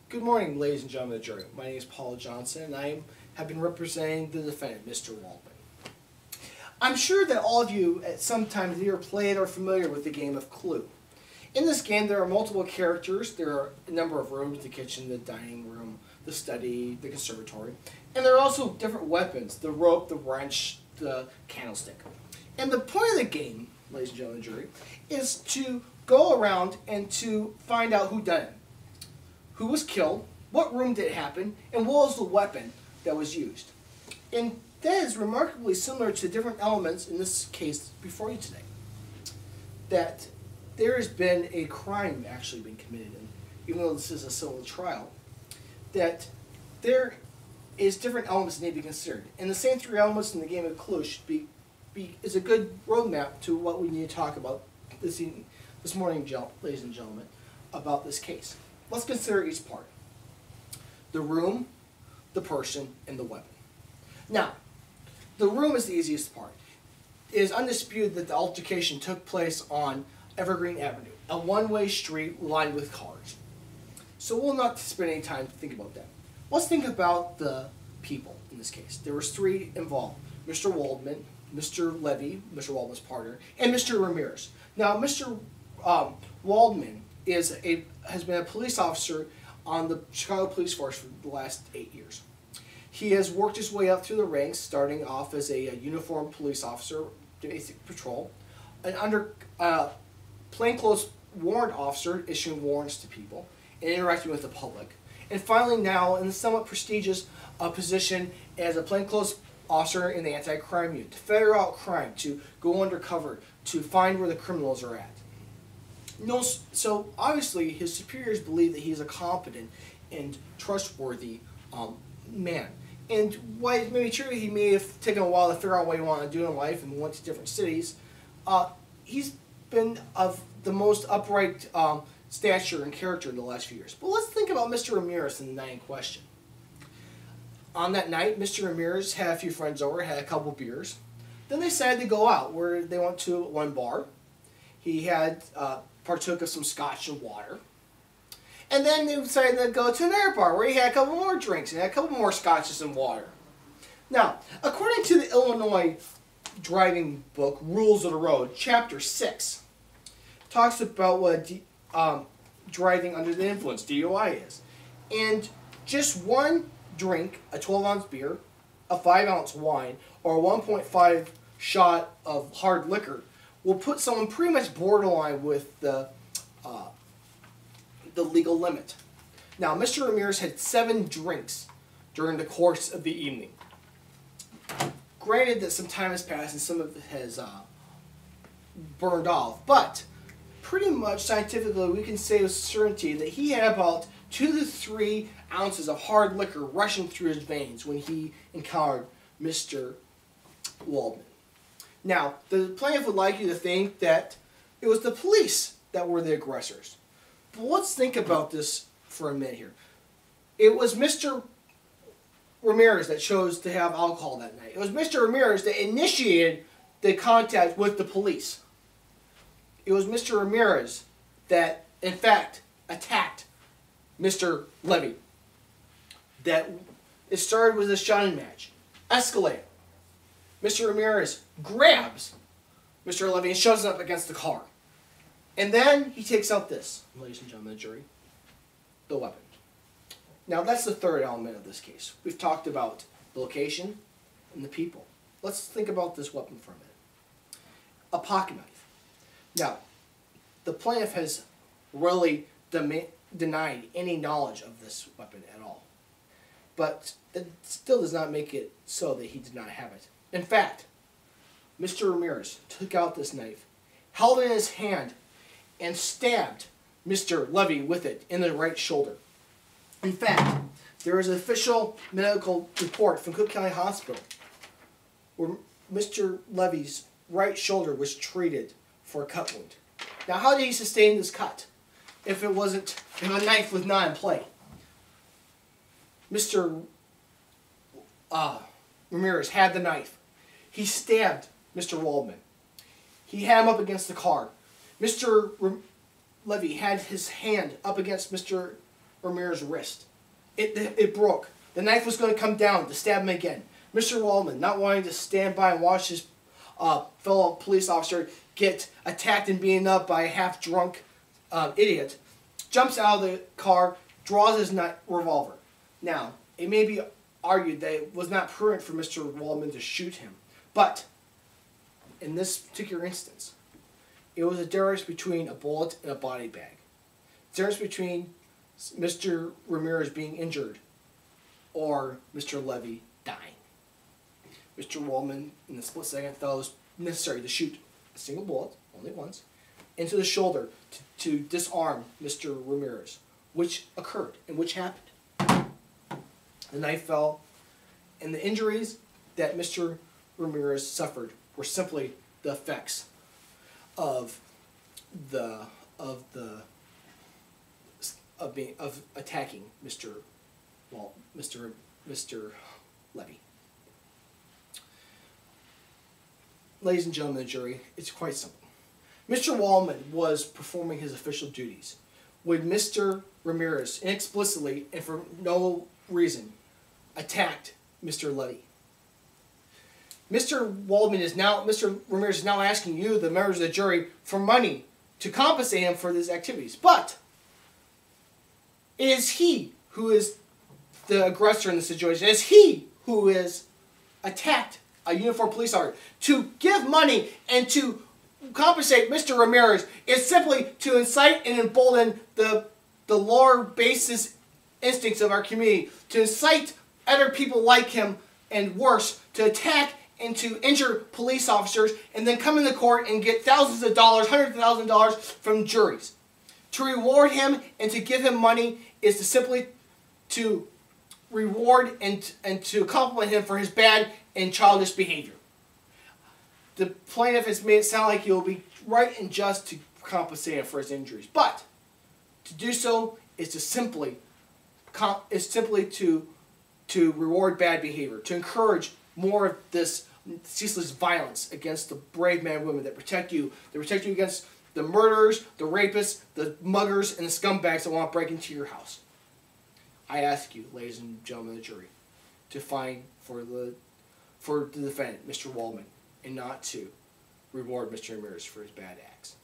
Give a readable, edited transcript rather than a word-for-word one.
Good morning, ladies and gentlemen of the jury. My name is Paul Johnson, and I have been representing the defendant, Mr. Waldman. I'm sure that all of you at some time have either played or are familiar with the game of Clue. In this game, there are multiple characters. There are a number of rooms: the kitchen, the dining room, the study, the conservatory. And there are also different weapons: the rope, the wrench, the candlestick. And the point of the game, ladies and gentlemen of the jury, is to go around and to find out who done it. Who was killed, what room did it happen, and what was the weapon that was used. And that is remarkably similar to different elements in this case before you today. That there has been a crime actually been committed, and even though this is a civil trial, that there is different elements that need to be considered. And the same three elements in the game of Clue should is a good roadmap to what we need to talk about this morning, ladies and gentlemen, about this case. Let's consider each part: the room, the person, and the weapon. Now, the room is the easiest part. It is undisputed that the altercation took place on Evergreen Avenue, a one-way street lined with cars. So we'll not spend any time to think about that. Let's think about the people in this case. There was three involved: Mr. Waldman, Mr. Levy, Mr. Waldman's partner, and Mr. Ramirez. Now, Mr. Waldman has been a police officer on the Chicago Police Force for the last 8 years. He has worked his way up through the ranks, starting off as a uniformed police officer, basic patrol, an plainclothes warrant officer issuing warrants to people and interacting with the public, and finally now in the somewhat prestigious position as a plainclothes officer in the anti-crime unit, to ferret out crime, to go undercover, to find where the criminals are at. So obviously his superiors believe that he is a competent and trustworthy man. And while it may be true he may have taken a while to figure out what he wanted to do in life and went to different cities, he's been of the most upright stature and character in the last few years. But let's think about Mr. Ramirez in the night in question. On that night, Mr. Ramirez had a few friends over, had a couple beers. Then they decided to go out, where they went to one bar. He had partook of some scotch and water. And then they decided to go to another bar where he had a couple more drinks and had a couple more scotches and water. Now, according to the Illinois driving book, Rules of the Road, Chapter 6, talks about what driving under the influence, DUI, is. And just one drink, a 12-ounce beer, a 5-ounce wine, or a 1.5 shot of hard liquor will put someone pretty much borderline with the legal limit. Now, Mr. Ramirez had 7 drinks during the course of the evening. Granted that some time has passed and some of it has burned off, but pretty much scientifically we can say with certainty that he had about 2 to 3 ounces of hard liquor rushing through his veins when he encountered Mr. Waldman. Now, the plaintiff would like you to think that it was the police that were the aggressors. But let's think about this for a minute here. It was Mr. Ramirez that chose to have alcohol that night. It was Mr. Ramirez that initiated the contact with the police. It was Mr. Ramirez that, in fact, attacked Mr. Levy. That it started with a shouting match, escalated. Mr. Ramirez grabs Mr. Levy and shoves him up against the car. And then he takes out this, ladies and gentlemen of the jury, the weapon. Now that's the third element of this case. We've talked about the location and the people. Let's think about this weapon for a minute. A pocket knife. Now, the plaintiff has really denied any knowledge of this weapon at all. But it still does not make it so that he did not have it. In fact, Mr. Ramirez took out this knife, held it in his hand, and stabbed Mr. Levy with it in the right shoulder. In fact, there is an official medical report from Cook County Hospital where Mr. Levy's right shoulder was treated for a cut wound. Now, how did he sustain this cut if a knife was not in play? Mr. Ramirez had the knife. He stabbed Mr. Waldman. He had him up against the car. Mr. Levy had his hand up against Mr. Ramirez's wrist. It broke. The knife was going to come down to stab him again. Mr. Waldman, not wanting to stand by and watch his fellow police officer get attacked and beaten up by a half-drunk idiot, jumps out of the car, draws his revolver. Now, it may be argued that it was not prudent for Mr. Waldman to shoot him, but in this particular instance, it was a difference between a bullet and a body bag. The difference between Mr. Ramirez being injured or Mr. Levy dying. Mr. Waldman, in the split second, felt it was necessary to shoot a single bullet, only once, into the shoulder to disarm Mr. Ramirez, which occurred and which happened. The knife fell, and the injuries that Mr. Ramirez suffered were simply the effects of attacking Mr. Levy. Ladies and gentlemen of the jury, it's quite simple. Mr. Waldman was performing his official duties when Mr. Ramirez inexplicably and for no reason attacked Mr. Levy. Mr. Ramirez is now asking you, the members of the jury, for money to compensate him for these activities. But it is he who is the aggressor in the situation. It is he who has attacked a uniformed police officer. To give money and to compensate Mr. Ramirez is simply to incite and embolden the lower basis instincts of our community, to incite other people like him and worse to attack and to injure police officers and then come into court and get thousands of dollars, hundreds of thousands of dollars from juries. To reward him and to give him money is to simply to reward and to compliment him for his bad and childish behavior. The plaintiff has made it sound like he will be right and just to compensate him for his injuries. But to do so is to simply to reward bad behavior, to encourage more of this ceaseless violence against the brave men and women that protect you. They protect you against the murderers, the rapists, the muggers, and the scumbags that want to break into your house. I ask you, ladies and gentlemen of the jury, to find for the defendant, Mr. Waldman, and not to reward Mr. Ramirez for his bad acts.